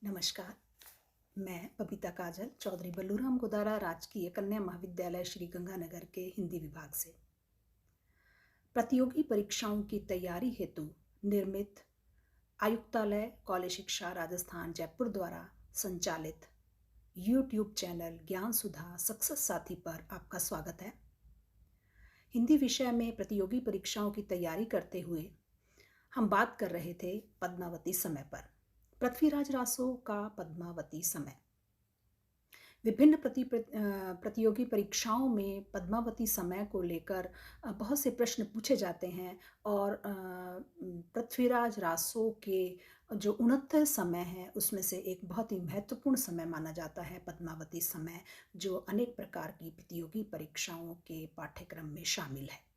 नमस्कार। मैं बबीता काजल चौधरी बल्लूराम गोदारा राजकीय कन्या महाविद्यालय श्री गंगानगर के हिंदी विभाग से प्रतियोगी परीक्षाओं की तैयारी हेतु निर्मित आयुक्तालय कॉलेज शिक्षा राजस्थान जयपुर द्वारा संचालित यूट्यूब चैनल ज्ञान सुधा सक्सेस साथी पर आपका स्वागत है। हिंदी विषय में प्रतियोगी परीक्षाओं की तैयारी करते हुए हम बात कर रहे थे पद्मावती समय पर। पृथ्वीराज रासो का पद्मावती समय। विभिन्न प्रतियोगी परीक्षाओं में पद्मावती समय को लेकर बहुत से प्रश्न पूछे जाते हैं और पृथ्वीराज रासो के जो 69 समय है उसमें से एक बहुत ही महत्वपूर्ण समय माना जाता है पद्मावती समय, जो अनेक प्रकार की प्रतियोगी परीक्षाओं के पाठ्यक्रम में शामिल है।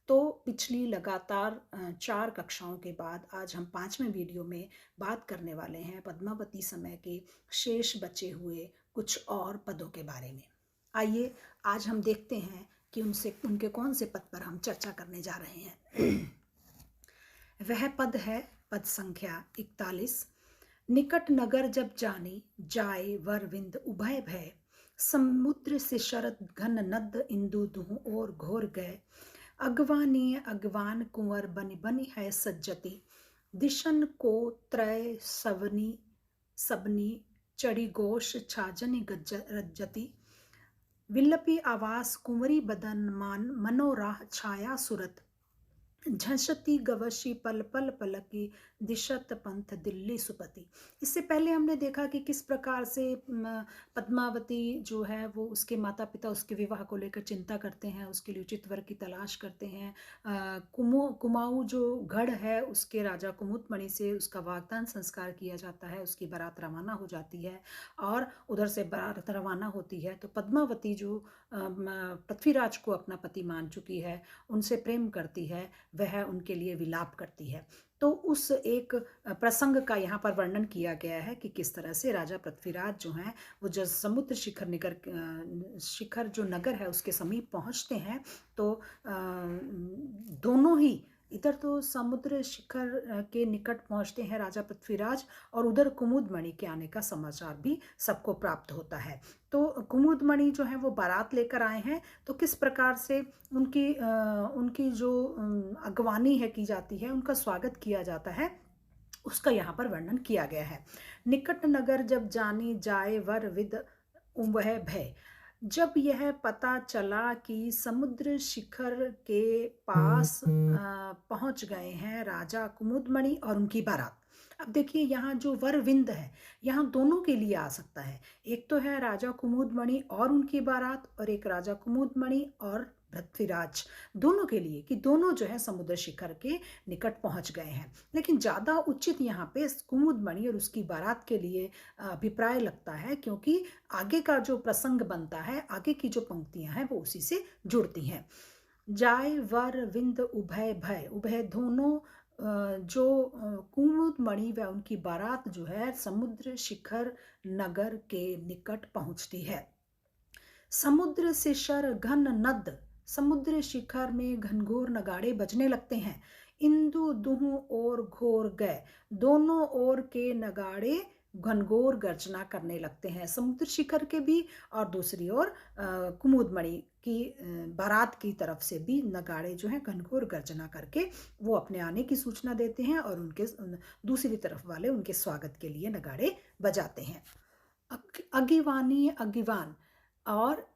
तो पिछली लगातार 4 कक्षाओं के बाद आज हम 5वें वीडियो में बात करने वाले हैं पद्मावती समय के शेष बचे हुए कुछ और पदों के बारे में। आइए आज हम देखते हैं कि उनके कौन से पद पर हम चर्चा करने जा रहे हैं। वह पद है पद संख्या 41। निकट नगर जब जानी जाए वरविंद उभय भय, समुद्र से शरद घन नद इंदु दुह और घोर गए, अगवानीय अगवान कुंवर बनि बनि है सज्जति, दिशन को त्रय सवनी सबनी चढ़ी गोश छाजनि रज्जति, विल्लपी आवास कुंवरी बदन मान मनोराह छाया सुरत, झंसती गवशी पल पल पलकी दिशत पंथ दिल्ली सुपति। इससे पहले हमने देखा कि किस प्रकार से पद्मावती जो है वो उसके माता पिता उसके विवाह को लेकर चिंता करते हैं, उसके लिए उचित वर की तलाश करते हैं। कुमाऊं जो गढ़ है उसके राजा कुमुदमणि से उसका वागदान संस्कार किया जाता है, उसकी बारात रवाना हो जाती है और उधर से बारात रवाना होती है तो पद्मावती जो पृथ्वीराज को अपना पति मान चुकी है, उनसे प्रेम करती है, वह उनके लिए विलाप करती है। तो उस एक प्रसंग का यहाँ पर वर्णन किया गया है कि किस तरह से राजा पृथ्वीराज जो हैं वो जब समुद्र शिखर जो नगर है उसके समीप पहुँचते हैं तो दोनों ही इधर तो समुद्र शिखर के निकट पहुंचते हैं राजा पृथ्वीराज और उधर कुमुदमणि के आने का समाचार भी सबको प्राप्त होता है। तो कुमुदमणि जो है वो बारात लेकर आए हैं, तो किस प्रकार से उनकी जो अगवानी है की जाती है, उनका स्वागत किया जाता है, उसका यहाँ पर वर्णन किया गया है। निकट नगर जब जानी जाए वर विद वह भय। जब यह पता चला कि समुद्र शिखर के पास पहुंच गए हैं राजा कुमुदमणि और उनकी बारात। अब देखिए यहाँ जो वरविंद है यहाँ दोनों के लिए आ सकता है, एक तो है राजा कुमुदमणि और उनकी बारात और एक राजा कुमुदमणि और पृथ्वीराज, दोनों के लिए कि दोनों जो है समुद्र शिखर के निकट पहुंच गए हैं। लेकिन ज़्यादा उचित यहाँ पे कुमुदमणि और उसकी बारात के लिए अभिप्राय लगता है, क्योंकि आगे का जो प्रसंग बनता है, आगे की जो पंक्तियां हैं वो उसी से जुड़ती हैं। जाय वर विंद उभय भय, उभय दोनों जो कुमुदमणि व उनकी बारात जो है समुद्र शिखर नगर के निकट पहुंचती है। समुद्र से शर घन नद, समुद्र शिखर में घनघोर नगाड़े बजने लगते हैं। इंदु दुह और घोर गए, दोनों ओर के नगाड़े घनघोर गर्जना करने लगते हैं, समुद्र शिखर के भी और दूसरी ओर कुमुदमणि की बारात की तरफ से भी नगाड़े जो हैं घनघोर गर्जना करके वो अपने आने की सूचना देते हैं और उनके दूसरी तरफ वाले उनके स्वागत के लिए नगाड़े बजाते हैं। अगिवानी अगिवान, और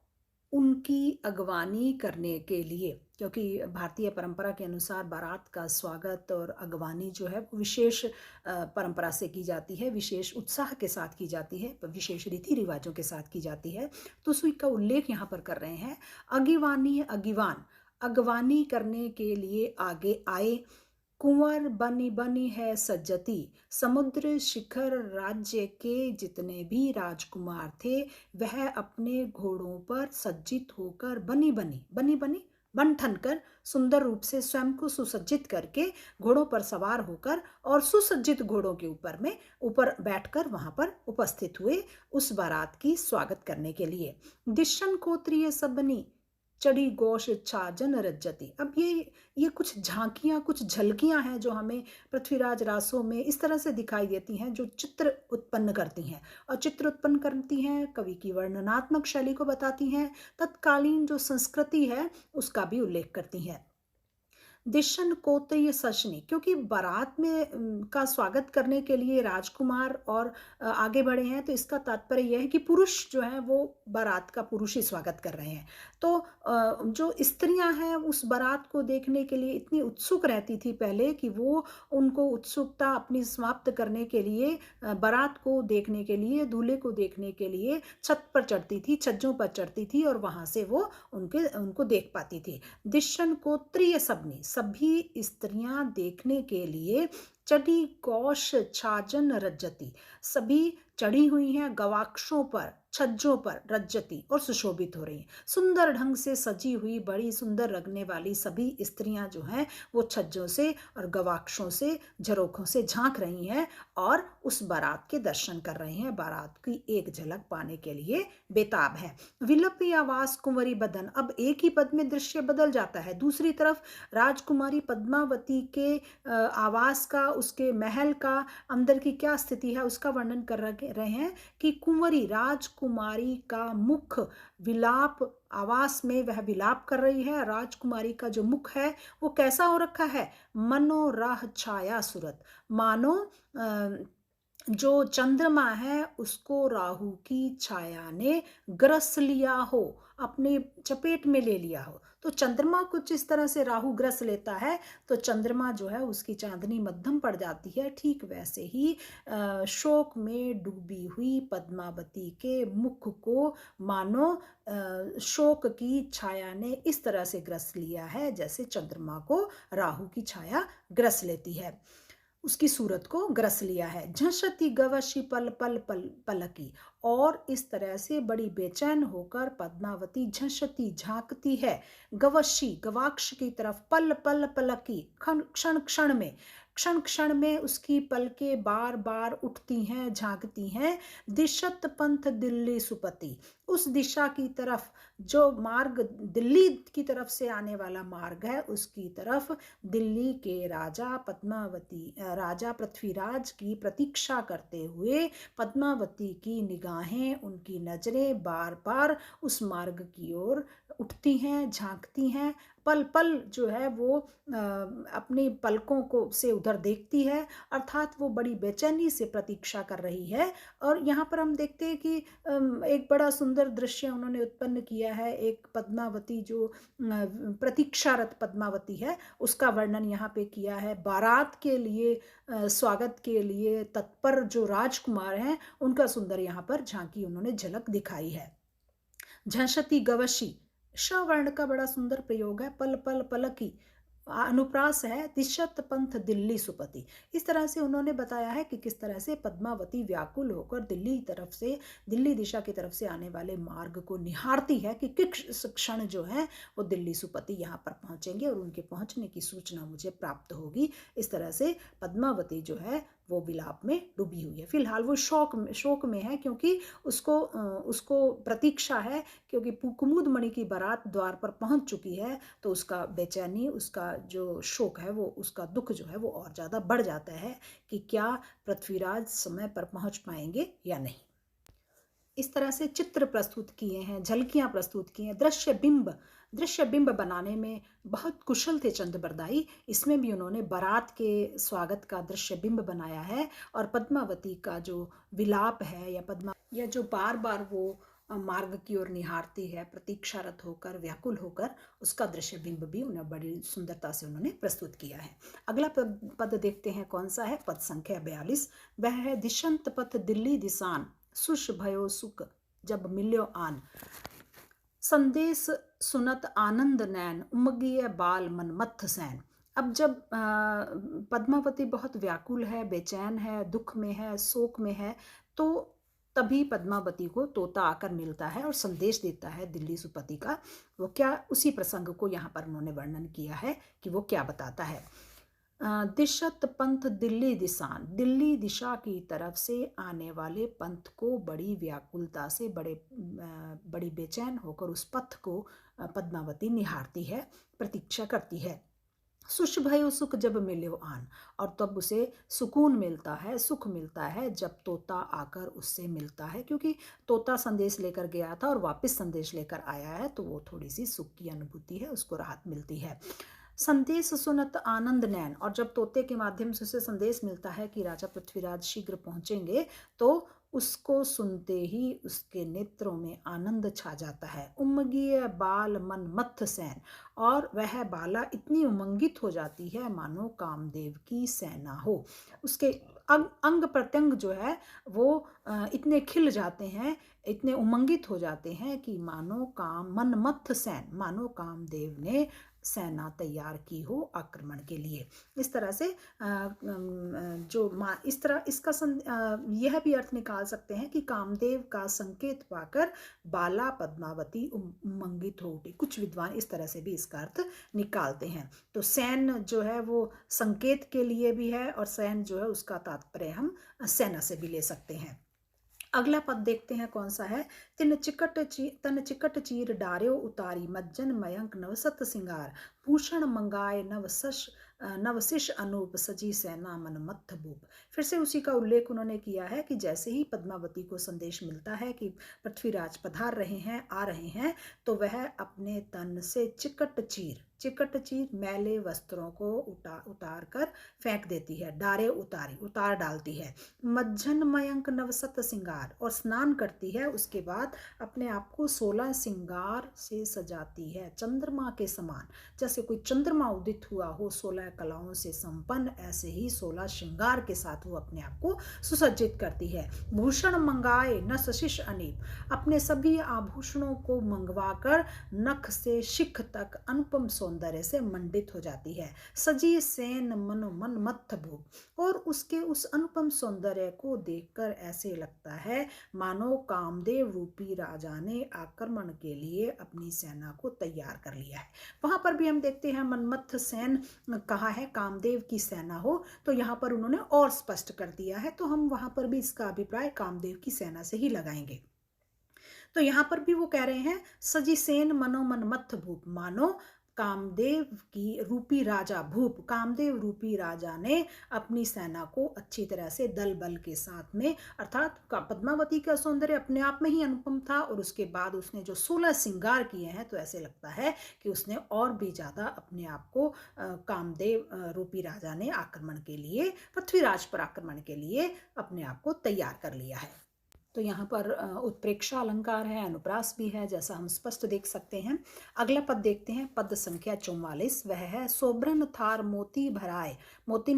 उनकी अगवानी करने के लिए, क्योंकि भारतीय परंपरा के अनुसार बारात का स्वागत और अगवानी जो है विशेष परंपरा से की जाती है, विशेष उत्साह के साथ की जाती है, विशेष रीति रिवाजों के साथ की जाती है, तो उसी का उल्लेख यहाँ पर कर रहे हैं। अगिवानी अगिवान, अगवानी करने के लिए आगे आए। कुंवर बनी बनी है सज्जति, समुद्र शिखर राज्य के जितने भी राजकुमार थे वह अपने घोड़ों पर सज्जित होकर बनी बनी बन ठन कर सुंदर रूप से स्वयं को सुसज्जित करके घोड़ों पर सवार होकर और सुसज्जित घोड़ों के ऊपर बैठकर वहां पर उपस्थित हुए उस बारात की स्वागत करने के लिए। दिशन कोत्रीय सबनी, चढ़ी गौश छाजन रज्जति। अब ये कुछ झांकियाँ, कुछ झलकियाँ हैं जो हमें पृथ्वीराज रासों में इस तरह से दिखाई देती हैं, जो चित्र उत्पन्न करती हैं। और चित्र उत्पन्न करती हैं, कवि की वर्णनात्मक शैली को बताती हैं, तत्कालीन जो संस्कृति है उसका भी उल्लेख करती हैं। दिशन कोतय सशनी, क्योंकि बारात में का स्वागत करने के लिए राजकुमार और आगे बढ़े हैं, तो इसका तात्पर्य यह है कि पुरुष जो है वो बारात का पुरुष ही स्वागत कर रहे हैं। तो जो स्त्रियां हैं उस बारात को देखने के लिए इतनी उत्सुक रहती थी पहले कि वो उनको उत्सुकता अपनी समाप्त करने के लिए बारात को देखने के लिए, दूल्हे को देखने के लिए छत पर चढ़ती थी, छज्जों पर चढ़ती थी और वहां से वो उनको देख पाती थी। दिशन को त्रिय सबनी, सभी स्त्रियां देखने के लिए चढ़ी गौश छाजन रज्जती, सभी चढ़ी हुई हैं गवाक्षों पर, छज्जों पर, रज्जती और सुशोभित हो रही हैं। सुंदर ढंग से सजी हुई, बड़ी सुंदर लगने वाली सभी स्त्रियां जो हैं वो छज्जों से और गवाक्षों से, झरोखों से झांक रही हैं और उस बारात के दर्शन कर रही हैं, बारात की एक झलक पाने के लिए बेताब है। विलपी आवास कुंवरी बदन, अब एक ही पद में दृश्य बदल जाता है। दूसरी तरफ राजकुमारी पद्मावती के आवास का, उसके महल का अंदर की क्या स्थिति है उसका वर्णन कर रहे हैं कि कुंवरी राजकुमारी का मुख विलाप, आवास में वह विलाप कर रही है। राजकुमारी का जो मुख है वो कैसा हो रखा है, मनोराह छाया सुरत, मानो जो चंद्रमा है उसको राहु की छाया ने ग्रस लिया हो, अपने चपेट में ले लिया हो। तो चंद्रमा कुछ इस तरह से राहु ग्रस लेता है तो चंद्रमा जो है उसकी चांदनी मध्यम पड़ जाती है। ठीक वैसे ही शोक में डूबी हुई पद्मावती के मुख को मानो शोक की छाया ने इस तरह से ग्रस लिया है जैसे चंद्रमा को राहु की छाया ग्रस लेती है, उसकी सूरत को ग्रस लिया है। झंसती गवशी पल पल पल पलकी, और इस तरह से बड़ी बेचैन होकर पद्मावती झंसती झांकती है, गवशी गवाक्ष की तरफ, पल पल पलकी क्षण क्षण में, क्षण क्षण में उसकी पलकें बार बार उठती हैं, झांकती हैं। दिशत पंथ दिल्ली सुपति, उस दिशा की तरफ जो मार्ग दिल्ली की तरफ से आने वाला मार्ग है उसकी तरफ दिल्ली के राजा राजा पृथ्वीराज की प्रतीक्षा करते हुए पद्मावती की निगाहें, उनकी नजरें बार बार उस मार्ग की ओर उठती हैं, झांकती हैं। पल पल जो है वो अपनी पलकों को से उधर देखती है, अर्थात वो बड़ी बेचैनी से प्रतीक्षा कर रही है। और यहाँ पर हम देखते हैं कि एक बड़ा सुंदर दृश्य उन्होंने उत्पन्न किया है। एक पद्मावती जो प्रतीक्षारत पद्मावती है उसका वर्णन यहाँ पे किया है। बारात के लिए स्वागत के लिए तत्पर जो राजकुमार हैं उनका सुंदर यहाँ पर झांकी उन्होंने झलक दिखाई है। झंसती गवशी, श्रवर्ण का बड़ा सुंदर प्रयोग है। पल पल पलकी अनुप्रास है, दिशत पंथ दिल्ली सुपति। इस तरह से उन्होंने बताया है कि किस तरह से पद्मावती व्याकुल होकर दिल्ली दिशा की तरफ से आने वाले मार्ग को निहारती है कि किस क्षण जो है वो दिल्ली सुपति यहाँ पर पहुंचेंगे और उनके पहुंचने की सूचना मुझे प्राप्त होगी। इस तरह से पद्मावती जो है वो विलाप में डूबी हुई है। फिलहाल वो शोक में है क्योंकि उसको प्रतीक्षा है, क्योंकि कुमुदमणि की बारात द्वार पर पहुंच चुकी है तो उसका बेचैनी, उसका जो शोक है वो, उसका दुख जो है वो और ज़्यादा बढ़ जाता है कि क्या पृथ्वीराज समय पर पहुंच पाएंगे या नहीं। इस तरह से चित्र प्रस्तुत किए हैं, झलकियां प्रस्तुत की हैं। दृश्य बिंब बनाने में बहुत कुशल थे चंद्रबरदाई। इसमें भी उन्होंने बारात के स्वागत का दृश्य बिंब बनाया है और पद्मावती का जो विलाप है या जो बार बार वो मार्ग की ओर निहारती है प्रतीक्षारत होकर, व्याकुल होकर, उसका दृश्य बिंब भी उन्हें बड़ी सुंदरता से उन्होंने प्रस्तुत किया है। अगला पद देखते हैं कौन सा है, पद संख्या 42। वह है दिशंत पथ दिल्ली दिसान, सुश भयो सुख जब मिल्यो आन, संदेश सुनत आनंद नैन, उमगिय बाल मन मत्थ सैन। अब जब पद्मावती बहुत व्याकुल है, बेचैन है, दुख में है, शोक में है, तो तभी पद्मावती को तोता आकर मिलता है और संदेश देता है दिल्ली सुपति का। वो क्या, उसी प्रसंग को यहाँ पर उन्होंने वर्णन किया है कि वो क्या बताता है। दिशत पंथ दिल्ली दिसान, दिल्ली दिशा की तरफ से आने वाले पंथ को बड़ी व्याकुलता से बड़ी बेचैन होकर उस पथ को पद्मावती निहारती है, प्रतीक्षा करती है। सुष भयो सुख जब मिल्यो आन, और तब उसे सुकून मिलता है, सुख मिलता है जब तोता आकर उससे मिलता है, क्योंकि तोता संदेश लेकर गया था और वापस संदेश लेकर आया है, तो वो थोड़ी सी सुख की अनुभूति है, उसको राहत मिलती है। संदेश सुनत आनंद नैन, और जब तोते के माध्यम से उसे संदेश मिलता है कि राजा पृथ्वीराज शीघ्र पहुंचेंगे, तो उसको सुनते ही उसके नेत्रों में आनंद छा जाता है। उमगिय बाल मन मत्थ सैन, और वह बाला इतनी उमंगित हो जाती है मानो कामदेव की सेना हो। उसके अंग प्रत्यंग जो है वो इतने खिल जाते हैं, इतने उमंगित हो जाते हैं कि मानो काम मन मत्थ सैन, मानो कामदेव ने सेना तैयार की हो आक्रमण के लिए। इस तरह से इस तरह इसका यह भी अर्थ निकाल सकते हैं कि कामदेव का संकेत पाकर बाला पद्मावती उमंगित हो उठी। कुछ विद्वान इस तरह से भी इसका अर्थ निकालते हैं। तो सैन जो है वो संकेत के लिए भी है, और सैन जो है उसका तात्पर्य हम सेना से भी ले सकते हैं। अगला पद देखते हैं कौन सा है। तन चिकट चीर डार्यो उतारी, मज्जन मयंक नवसत सिंगार, भूषण मंगाए नवशिष अनूप, सजी सेना मन मत्थ भूप। फिर से उसी का उल्लेख उन्होंने किया है कि जैसे ही पद्मावती को संदेश मिलता है कि पृथ्वीराज पधार रहे हैं, आ रहे हैं, तो वह अपने तन से चिकट चीर मैले वस्त्रों को उतार कर फेंक देती है, डारे उतार डालती है। मज्जन मयंक नवसत सिंगार, और स्नान करती है, उसके बाद अपने आप को 16 सिंगार से सजाती है, चंद्रमा के समान। जैसे कोई चंद्रमा उदित हुआ हो 16 कलाओं से संपन्न, ऐसे ही 16 श्रृंगार के साथ वो अपने आप को सुसज्जित करती है। भूषण मंगाए न सशिष अनीप, अपने सभी आभूषणों को मंगवाकर नख से शिख तक अनुपम सौंदर्य से मंडित हो जाती है। सजी सेन मनो मन मत्थ भूप, और उसके उस अनुपम सौंदर्य को देखकर ऐसे लगता है मानो कामदेव रूपी राजा ने आक्रमण के लिए अपनी सेना को तैयार कर लिया है। वहां पर भी हम देखते हैं मनमत्थ सेन कहा है कामदेव की सेना हो, तो यहाँ पर उन्होंने और स्पष्ट कर दिया है, तो हम वहां पर भी इसका अभिप्राय कामदेव की सेना से ही लगाएंगे। तो यहाँ पर भी वो कह रहे हैं सजी सेन मनो मनमत्थ भूप, मानो कामदेव की रूपी राजा भूप, कामदेव रूपी राजा ने अपनी सेना को अच्छी तरह से दल बल के साथ में, अर्थात पद्मावती का सौंदर्य अपने आप में ही अनुपम था, और उसके बाद उसने जो 16 श्रृंगार किए हैं, तो ऐसे लगता है कि उसने और भी ज्यादा अपने आप को कामदेव रूपी राजा ने आक्रमण के लिए, पृथ्वीराज पर आक्रमण के लिए अपने आप को तैयार कर लिया है। तो यहाँ पर उत्प्रेक्षा अलंकार है, अनुप्रास भी है, जैसा हम स्पष्ट देख सकते हैं। अगला पद देखते हैं, पद संख्या 44, वह है सोब्रन थार मोतिन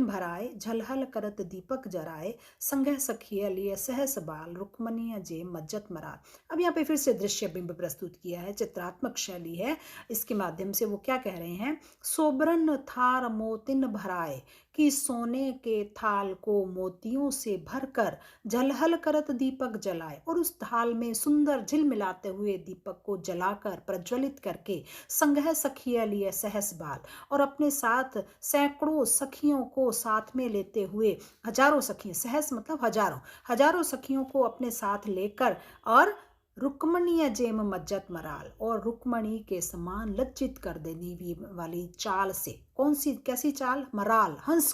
भराए, झलहल करत दीपक जराए, संगह सखिय लिए सहस बाल, रुक्मणीय जे मज्जत मराल। अब यहाँ पे फिर से दृश्य बिंब प्रस्तुत किया है, चित्रात्मक शैली है, इसके माध्यम से वो क्या कह रहे हैं। सोब्रन थार मोतिन भराए, कि सोने के थाल को मोतियों से भरकर झलहल करत दीपक जलाए, और उस थाल में सुंदर झिलमिलाते हुए दीपक को जलाकर प्रज्वलित करके संगह सखिया लिए सहस बाल, और अपने साथ सैकड़ों सखियों को साथ में लेते हुए, हजारों सखियां, सहस मतलब हजारों सखियों को अपने साथ लेकर, और रुक्मणीय जेम मज्जत मराल, और रुक्मणी के समान लज्जित कर देने वाली चाल से, कौन सी कैसी चाल, मराल, हंस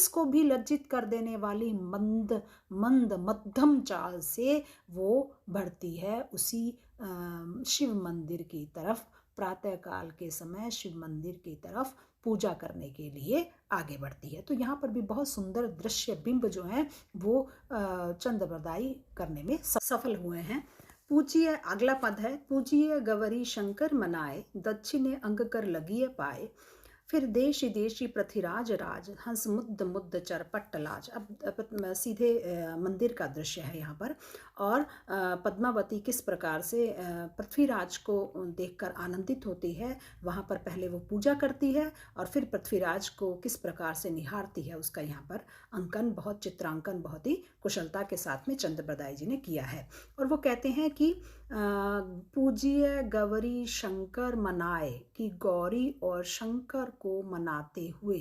को भी लज्जित कर देने वाली मंद मध्यम चाल से वो बढ़ती है उसी शिव मंदिर की तरफ, प्रातः काल के समय शिव मंदिर की तरफ पूजा करने के लिए आगे बढ़ती है। तो यहाँ पर भी बहुत सुंदर दृश्य बिंब जो है वो चंद्रप्रदायी करने में सफल हुए हैं। पूजिए, अगला पद है, पूजिए गवरी शंकर मनाए, दक्षिणे अंग कर लगिए पाए, फिर देशी देशी पृथ्वीराज राज, हंस मुद्द मुद्द चरपट लाज। अब सीधे मंदिर का दृश्य है यहाँ पर, और पद्मावती किस प्रकार से पृथ्वीराज को देखकर आनंदित होती है, वहाँ पर पहले वो पूजा करती है, और फिर पृथ्वीराज को किस प्रकार से निहारती है, उसका यहाँ पर चित्रांकन बहुत ही कुशलता के साथ में चंद्रप्रदाय जी ने किया है। और वो कहते हैं कि पूजिए गौरी शंकर मनाए, कि गौरी और शंकर को मनाते हुए,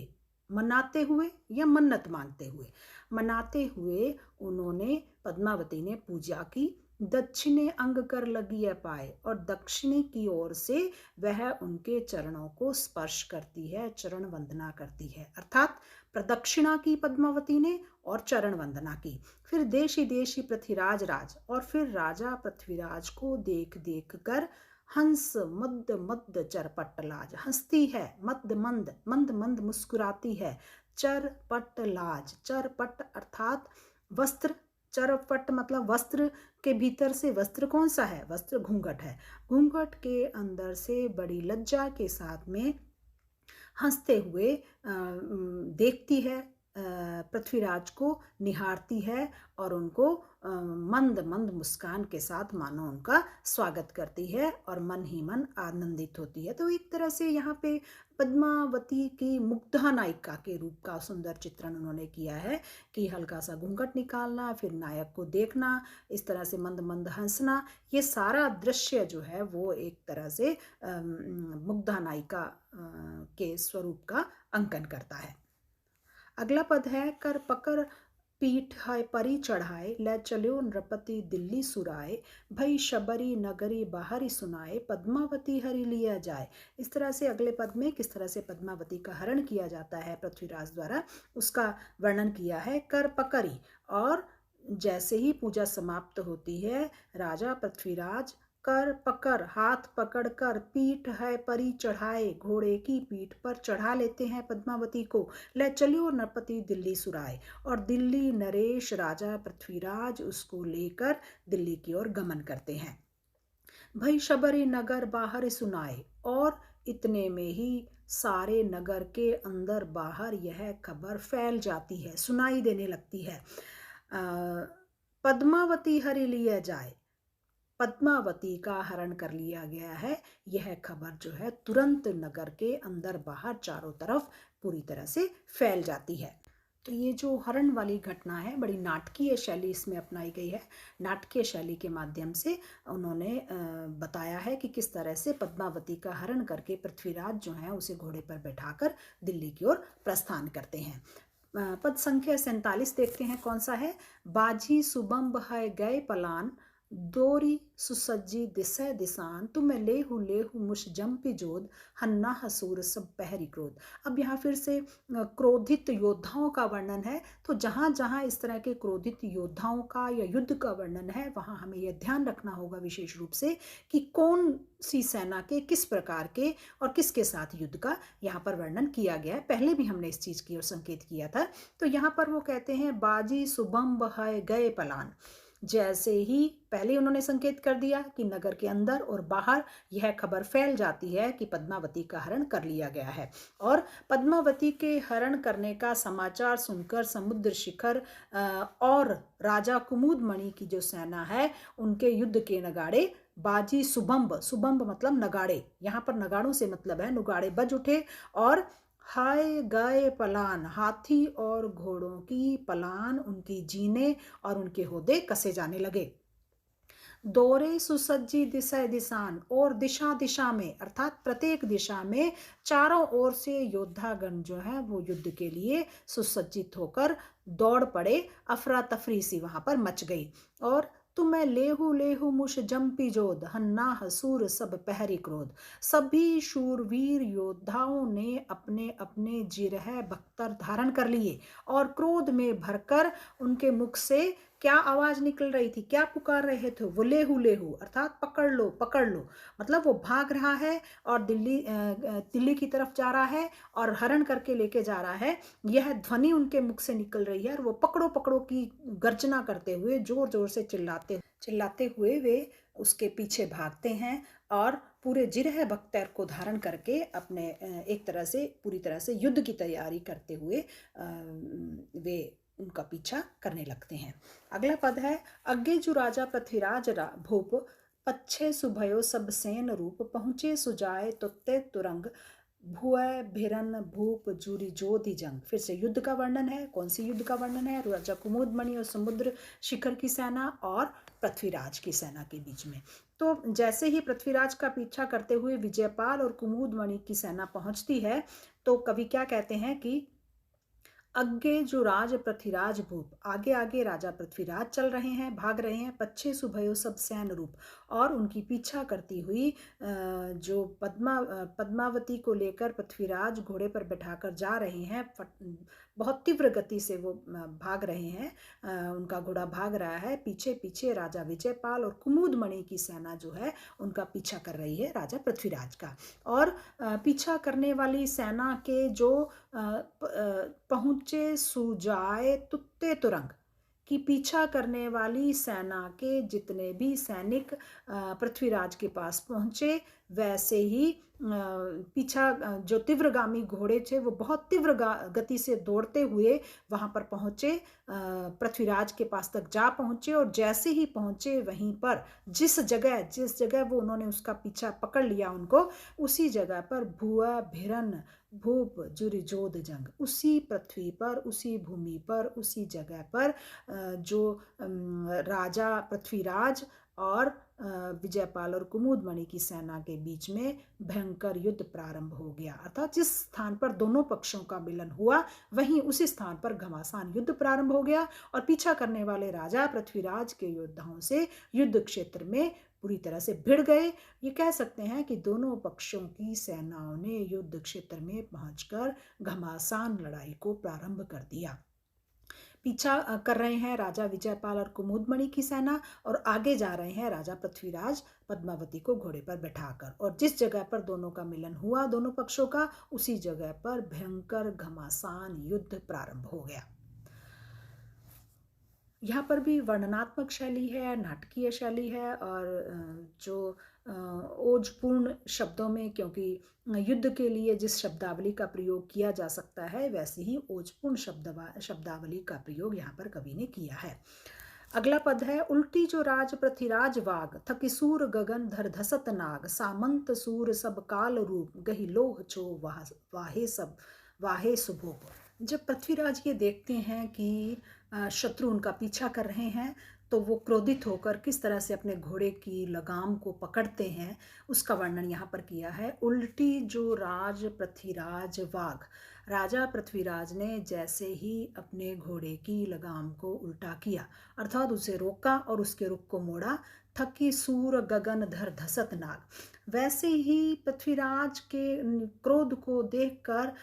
मनाते हुए या मन्नत मांगते हुए। मनाते हुए उन्होंने पद्मावती ने पूजा की। दक्षिणे अंग कर लगी पाए, और दक्षिणी की ओर से वह उनके चरणों को स्पर्श करती है, चरण वंदना करती है। अर्थात प्रदक्षिणा की पद्मावती ने और चरण वंदना की। फिर देशी देशी पृथ्वीराज राज, और फिर राजा पृथ्वीराज को देख देख कर हंस मद मद चरपट लाज, हंसती है, मद मंद मंद मंद मुस्कुराती है, चरपट लाज, चरपट अर्थात वस्त्र, चरपट मतलब वस्त्र के भीतर से वस्त्र कौन सा है? वस्त्र घूंघट है। घूंघट के अंदर से बड़ी लज्जा के साथ में हंसते हुए देखती है, पृथ्वीराज को निहारती है और उनको मंद मंद मुस्कान के साथ मानो उनका स्वागत करती है और मन ही मन आनंदित होती है। तो एक तरह से यहाँ पे पद्मावती की मुग्धा नायिका के रूप का सुंदर चित्रण उन्होंने किया है कि हल्का सा घूंघट निकालना, फिर नायक को देखना, इस तरह से मंद मंद हंसना, ये सारा दृश्य जो है वो एक तरह से मुग्धा नायिका के स्वरूप का अंकन करता है। अगला पद है, कर पकर पीठ है परी चढ़ाए, ले चल्यो नृपति दिल्ली सुराए, भई शबरी नगरी बाहरी सुनाए, पद्मावती हरि लिया जाए। इस तरह से अगले पद में किस तरह से पद्मावती का हरण किया जाता है पृथ्वीराज द्वारा, उसका वर्णन किया है। कर पकड़ी, और जैसे ही पूजा समाप्त होती है, राजा पृथ्वीराज कर पकड़ हाथ पकड़कर पीठ है परी चढ़ाए, घोड़े की पीठ पर चढ़ा लेते हैं पद्मावती को। ले चलियो नरपति दिल्ली सुराए, और दिल्ली नरेश राजा पृथ्वीराज उसको लेकर दिल्ली की ओर गमन करते हैं। भई शबरी नगर बाहर सुनाए, और इतने में ही सारे नगर के अंदर बाहर यह खबर फैल जाती है, सुनाई देने लगती है। पद्मावती हरि लिया जाए, पद्मावती का हरण कर लिया गया है, यह खबर जो है तुरंत नगर के अंदर बाहर चारों तरफ पूरी तरह से फैल जाती है। तो ये जो हरण वाली घटना है बड़ी नाटकीय शैली इसमें अपनाई गई है। नाटकीय शैली के माध्यम से उन्होंने बताया है कि किस तरह से पद्मावती का हरण करके पृथ्वीराज जो है उसे घोड़े पर बैठाकर दिल्ली की ओर प्रस्थान करते हैं। पद संख्या 47 देखते हैं कौन सा है। बाजी सुबम्ब है गए पलान, दोरी सुसज्जी दिसै दिसान, तुम्हें लेहू मुश जम्पी जोध, हन्ना हसूर सब पहरी क्रोध। अब यहाँ फिर से क्रोधित योद्धाओं का वर्णन है। तो जहाँ जहाँ इस तरह के क्रोधित योद्धाओं का या युद्ध का वर्णन है, वहाँ हमें यह ध्यान रखना होगा विशेष रूप से कि कौन सी सेना के किस प्रकार के और किसके साथ युद्ध का यहाँ पर वर्णन किया गया है। पहले भी हमने इस चीज़ की ओर संकेत किया था। तो यहाँ पर वो कहते हैं बाजी सुबम्ब है गए पलान, जैसे ही पहले उन्होंने संकेत कर दिया कि नगर के अंदर और बाहर यह खबर फैल जाती है कि पद्मावती का हरण कर लिया गया है, और पद्मावती के हरण करने का समाचार सुनकर समुद्र शिखर और राजा कुमुदमणि की जो सेना है उनके युद्ध के नगाड़े बाजी सुबम्ब, सुबम्ब मतलब नगाड़े, यहाँ पर नगाड़ों से मतलब है, नगाड़े बज उठे, और हाय गए पलान, हाथी और घोड़ों की पलान, उनकी जीने और उनके होदे कसे जाने लगे। दौरे सुसज्जी दिशा दिशान, और दिशा दिशा में अर्थात प्रत्येक दिशा में चारों ओर से योद्धागण जो है वो युद्ध के लिए सुसज्जित होकर दौड़ पड़े। अफरा तफरी सी वहां पर मच गई। और तुम्हें लेहू मुश जम्पी जोध, हन्ना हसूर सब पहरी क्रोध। सभी शूरवीर योद्धाओं ने अपने अपने जिरह बख्तर धारण कर लिए और क्रोध में भरकर उनके मुख से क्या आवाज निकल रही थी, क्या पुकार रहे थे वो, लेहू अर्थात पकड़ लो, मतलब वो भाग रहा है और दिल्ली की तरफ जा रहा है और हरण करके लेके जा रहा है। यह ध्वनि उनके मुख से निकल रही है और वो पकड़ो पकड़ो की गर्जना करते हुए जोर जोर से चिल्लाते हुए वे उसके पीछे भागते हैं और पूरे जिरह बख्तर को धारण करके अपने एक तरह से पूरी तरह से युद्ध की तैयारी करते हुए वे उनका पीछा करने लगते हैं। अगला पद है, अग्गे जो राजा पृथ्वीराज भूप, पच्छे सुभयो सब सेन रूप, पहुंचे सुजाए तुत्ते तुरंग, भुअ भिरन भूप जूरी जोधि जंग। फिर से युद्ध का वर्णन है। कौन सी युद्ध का वर्णन है? राजा कुमुदमणि और समुद्र शिखर की सेना और पृथ्वीराज की सेना के बीच में। तो जैसे ही पृथ्वीराज का पीछा करते हुए विजयपाल और कुमुदमणि की सेना पहुंचती है तो कवि क्या कहते हैं कि अग्गे जो राज पृथ्वीराज भूप, आगे आगे राजा पृथ्वीराज चल रहे हैं, भाग रहे हैं। पच्छे सुभयो सब सैन रूप, और उनकी पीछा करती हुई जो पद्मावती को लेकर पृथ्वीराज घोड़े पर बैठाकर जा रहे हैं। बहुत तीव्र गति से वो भाग रहे हैं, उनका घोड़ा भाग रहा है। पीछे पीछे राजा विजयपाल और कुमुदमणि की सेना जो है उनका पीछा कर रही है राजा पृथ्वीराज का। और पीछा करने वाली सेना के जो पहुँचे सुजाए तुत्ते तुरंग, कि पीछा करने वाली सेना के जितने भी सैनिक पृथ्वीराज के पास पहुँचे, वैसे ही पीछा जो तीव्रगामी घोड़े थे वो बहुत तीव्र गति से दौड़ते हुए वहाँ पर पहुँचे, पृथ्वीराज के पास तक जा पहुँचे। और जैसे ही पहुँचे वहीं पर जिस जगह वो उन्होंने उसका पीछा पकड़ लिया उनको, उसी जगह पर भुआ भिरन भूप जुरिजोध जंग, उसी पृथ्वी पर, उसी भूमि पर, उसी जगह पर जो राजा पृथ्वीराज और विजयपाल और कुमुदमणि की सेना के बीच में भयंकर युद्ध प्रारंभ हो गया। अर्थात जिस स्थान पर दोनों पक्षों का मिलन हुआ वहीं उसी स्थान पर घमासान युद्ध प्रारंभ हो गया। और पीछा करने वाले राजा पृथ्वीराज के योद्धाओं से युद्ध क्षेत्र में पूरी तरह से भिड़ गए। ये कह सकते हैं कि दोनों पक्षों की सेनाओं ने युद्ध क्षेत्र में पहुंचकर घमासान लड़ाई को प्रारंभ कर दिया। पीछा कर रहे हैं राजा विजयपाल और कुमुदमणि की सेना, और आगे जा रहे हैं राजा पृथ्वीराज पद्मावती को घोड़े पर बैठाकर। और जिस जगह पर दोनों का मिलन हुआ दोनों पक्षों का, उसी जगह पर भयंकर घमासान युद्ध प्रारंभ हो गया। यहाँ पर भी वर्णनात्मक शैली है, नाटकीय शैली है, और जो ओजपूर्ण शब्दों में, क्योंकि युद्ध के लिए जिस शब्दावली का प्रयोग किया जा सकता है वैसे ही ओजपूर्ण शब्दावली का प्रयोग यहाँ पर कवि ने किया है। अगला पद है, उल्टी जो राज पृथ्वीराज वाग, थकिसूर गगन धर धसत नाग, सामंत सूर सब काल रूप, गही लोह छो वाहे सुभोग। जब पृथ्वीराज ये देखते हैं कि शत्रु उनका पीछा कर रहे हैं, तो वो क्रोधित होकर किस तरह से अपने घोड़े की लगाम को पकड़ते हैं उसका वर्णन यहाँ पर किया है। उल्टी जो राज पृथ्वीराज वाग, राजा पृथ्वीराज ने जैसे ही अपने घोड़े की लगाम को उल्टा किया, अर्थात उसे रोका और उसके रुख को मोड़ा, थकी सूर गगन धर धसत नाग, वैसे ही पृथ्वीराज के क्रोध को देखकर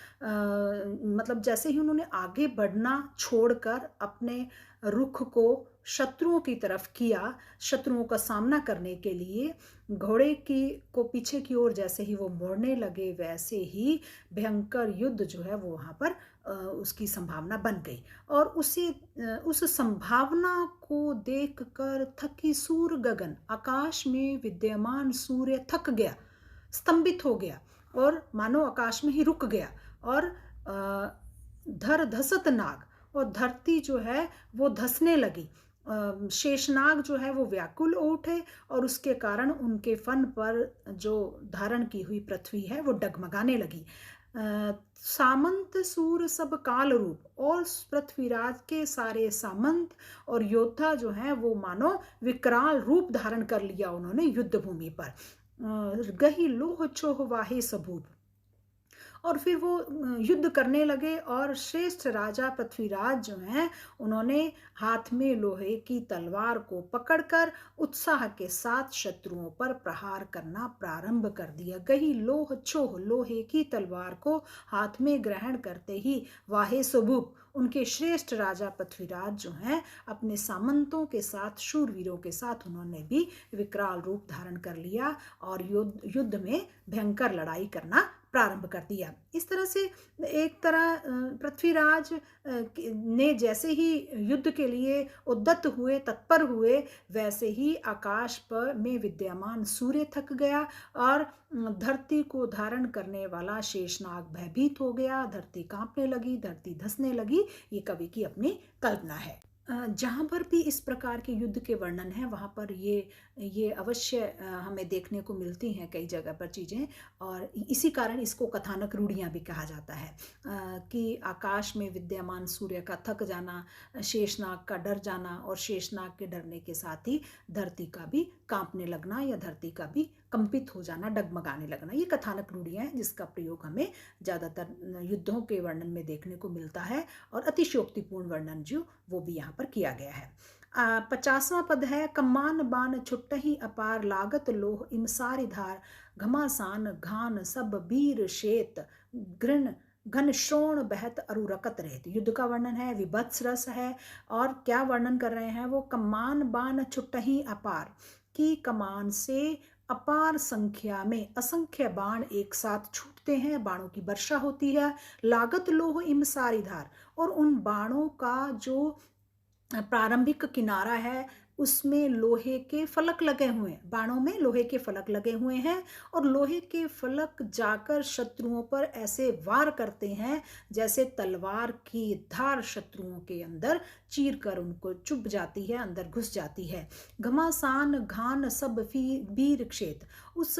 मतलब जैसे ही उन्होंने आगे बढ़ना छोड़कर अपने रुख को शत्रुओं की तरफ किया, शत्रुओं का सामना करने के लिए घोड़े को पीछे की ओर जैसे ही वो मोड़ने लगे, वैसे ही भयंकर युद्ध जो है वो वहाँ पर उसकी संभावना बन गई। और उस संभावना को देखकर थकी सूर गगन, आकाश में विद्यमान सूर्य थक गया, स्तंभित हो गया और मानो आकाश में ही रुक गया। और धर धसत नाग, और धरती जो है वो धसने लगी, शेषनाग जो है वो व्याकुल हो उठे, और उसके कारण उनके फन पर जो धारण की हुई पृथ्वी है वो डगमगाने लगी। सामंत सूर सब काल रूप, और पृथ्वीराज के सारे सामंत और योद्धा जो हैं वो मानो विकराल रूप धारण कर लिया उन्होंने युद्ध भूमि पर। गही लोह चोह वाहे सबूत, और फिर वो युद्ध करने लगे। और श्रेष्ठ राजा पृथ्वीराज जो हैं उन्होंने हाथ में लोहे की तलवार को पकड़कर उत्साह के साथ शत्रुओं पर प्रहार करना प्रारंभ कर दिया। गही लोह चोह, लोहे की तलवार को हाथ में ग्रहण करते ही वाहे सुबुक, उनके श्रेष्ठ राजा पृथ्वीराज जो हैं अपने सामंतों के साथ, शूरवीरों के साथ उन्होंने भी विकराल रूप धारण कर लिया और युद्ध में भयंकर लड़ाई करना प्रारंभ कर दिया। इस तरह से एक तरह पृथ्वीराज ने जैसे ही युद्ध के लिए उद्यत हुए, तत्पर हुए, वैसे ही आकाश पर में विद्यमान सूर्य थक गया और धरती को धारण करने वाला शेषनाग भयभीत हो गया। धरती कांपने लगी, धरती धंसने लगी। ये कवि की अपनी कल्पना है। जहाँ पर भी इस प्रकार के युद्ध के वर्णन है वहाँ पर ये अवश्य हमें देखने को मिलती हैं कई जगह पर चीज़ें, और इसी कारण इसको कथानक रूढ़ियाँ भी कहा जाता है कि आकाश में विद्यमान सूर्य का थक जाना, शेषनाग का डर जाना और शेषनाग के डरने के साथ ही धरती का भी कांपने लगना या धरती का भी कंपित हो जाना, डगमगाने लगना। ये कथानक रूढ़ियाँ हैं जिसका प्रयोग हमें ज़्यादातर युद्धों के वर्णन में देखने को मिलता है, और अतिशयोक्तिपूर्ण वर्णन जो वो भी यहाँ पर किया गया है। 50वां पद है, कम्मान बाण छुट्टहि अपार लागत लोह इमसारि धार घमासान घान सब बीर शेत घृण घन श्रोण बहत अरुरकत रेत। युद्ध का वर्णन है, विभत्स रस है, और क्या वर्णन कर रहे हैं वो, कम्मान बाण छुट्टहि अपार, की कमान से अपार संख्या में असंख्य बाण एक साथ छूटते हैं, बाणों की वर्षा होती है। लागत लोह इमसारि धार, और उन बाणों का जो प्रारंभिक किनारा है उसमें लोहे के फलक लगे हुए हैं, बाणों में लोहे के फलक लगे हुए हैं, और लोहे के फलक जाकर शत्रुओं पर ऐसे वार करते हैं जैसे तलवार की धार शत्रुओं के अंदर चीर कर उनको चुभ जाती है, अंदर घुस जाती है। घमासान घान सब वीर क्षेत्र, उस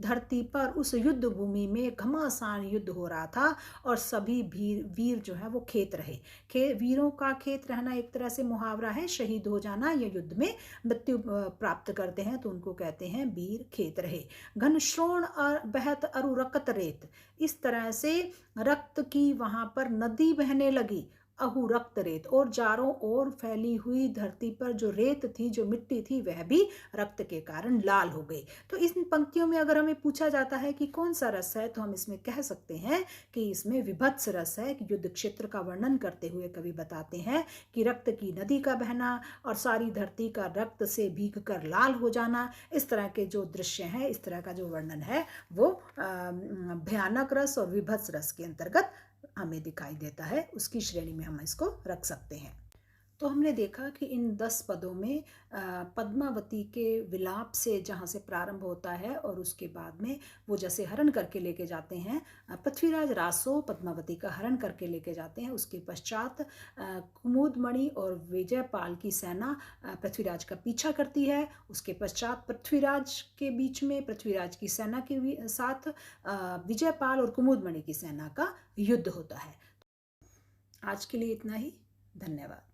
धरती पर उस युद्ध भूमि में घमासान युद्ध हो रहा था, और सभी वीर जो है वो खेत रहे। वीरों का खेत रहना एक तरह से मुहावरा है, शहीद हो जाना या युद्ध में मृत्यु प्राप्त करते हैं तो उनको कहते हैं वीर खेत रहे। घनश्रोण बहत अरुरकत रेत, इस तरह से रक्त की वहां पर नदी बहने लगी, अहु रक्त रेत, और चारों ओर फैली हुई धरती पर जो रेत थी, जो मिट्टी थी, वह भी रक्त के कारण लाल हो गई। तो इन पंक्तियों में अगर हमें पूछा जाता है कि कौन सा रस है, तो हम इसमें कह सकते हैं कि इसमें विभत्स रस है, कि युद्ध क्षेत्र का वर्णन करते हुए कवि बताते हैं कि रक्त की नदी का बहना और सारी धरती का रक्त से भीग कर लाल हो जाना, इस तरह के जो दृश्य हैं, इस तरह का जो वर्णन है वो भयानक रस और विभत्स रस के अंतर्गत हमें दिखाई देता है, उसकी श्रेणी में हम इसको रख सकते हैं। तो हमने देखा कि इन 10 पदों में पद्मावती के विलाप से जहाँ से प्रारंभ होता है और उसके बाद में वो जैसे हरण करके लेके जाते हैं, पृथ्वीराज रासो पद्मावती का हरण करके लेके जाते हैं, उसके पश्चात कुमुदमणि और विजयपाल की सेना पृथ्वीराज का पीछा करती है, उसके पश्चात पृथ्वीराज के बीच में पृथ्वीराज की सेना के साथ विजयपाल और कुमुदमणि की सेना का युद्ध होता है। आज के लिए इतना ही, धन्यवाद।